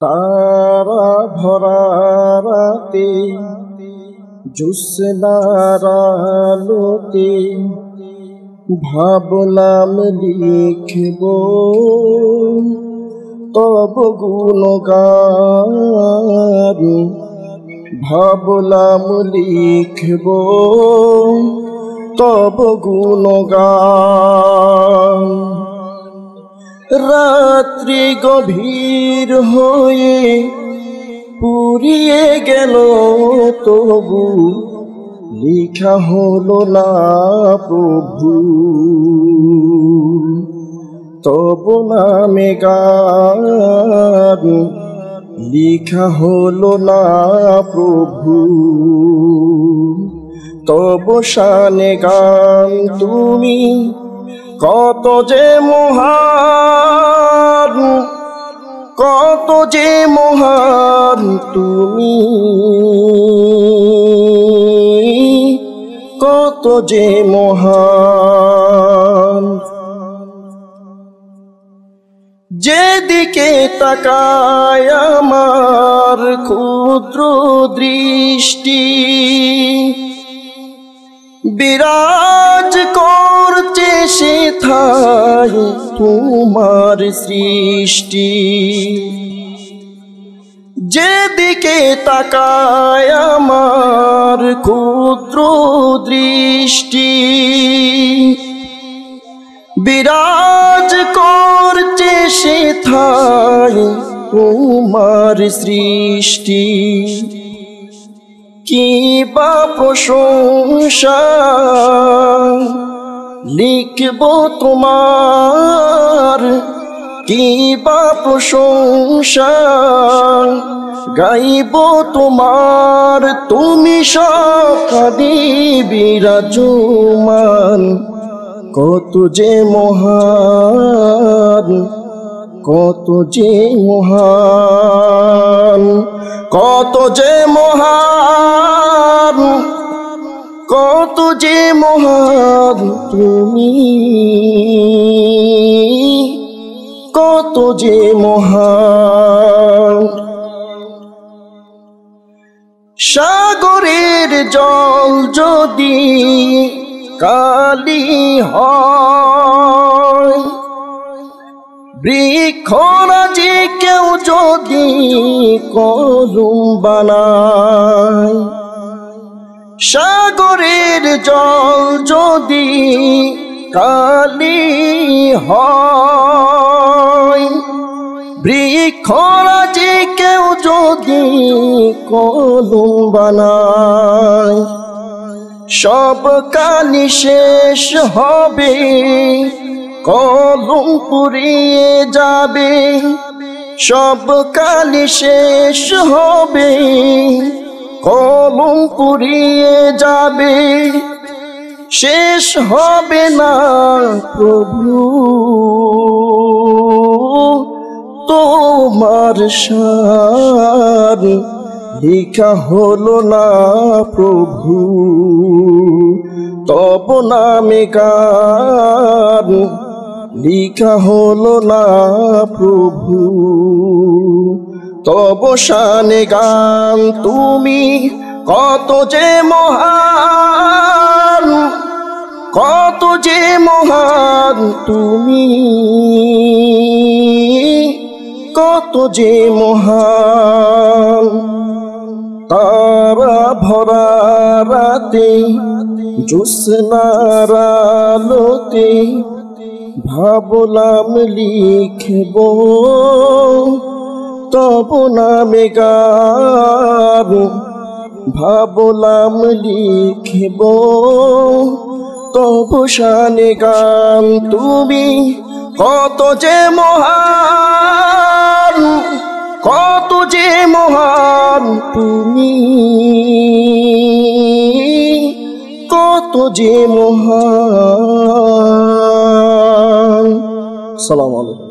তারা ভরা রাতে জ্যোৎস্নার আলোতে ভাবলাম লিখব তব গুণগান, ভাবলাম লিখব তব গুণগান। রাত্রি গভীর হয়ে পুরিয়ে গেল তবু লিখা হলো না প্রভু, তব নামে গান লিখা হলো না প্রভু। তব শানে গান তুমি কত যে মহান, কত যে মহান তুমি, কত যে মহান। যেদিকে তাকায় আমার ক্ষুদ্র দৃষ্টি, বিরাজ করছে সেথায় তোমার সৃষ্টি। যেদিকে তাকায় আমার ক্ষুদ্র দৃষ্টি, বিরাজ করছে সেথায় তোমার সৃষ্টি। কি বা প্রশংসা লিখব তোমার, কি বা প্রশংসা গাইব তোমার। তুমি সকালে বিরাজমান, কত যে মহান, কত যে মহান, কত যে মহান, কত যে মহান তুমি, কত যে মহান। সাগরের জল যদি কালি হয়, বৃক্ষরাজি কেউ যদি কলম বানায়, সাগরের জল যদি কালি হয়, বৃক্ষরাজি কেউ যদি কলম বানায়, সব কালি শেষ হবে, কলম পুড়িয়ে যাবে। সব কালি শেষ হবে, কলম পুড়িয়ে যাবে। শেষ হবে না প্রভু তোমার শান, লিখা হলো না প্রভু তব নামে গান, লিখা হলো না প্রভু তব শানে গান। তুমি কত যে মহান, কত যে মহান তুমি, কত যে মহান। তারা ভরা রাতে জ্যোৎস্নার আলোতে ভাবলাম লিখব তব নামে গান, ভাবলাম লিখব তব শানে গান। তুমি কত যে মহান, কত যে মহান তুমি, কত যে মহান। আসসালামু আলাইকুম।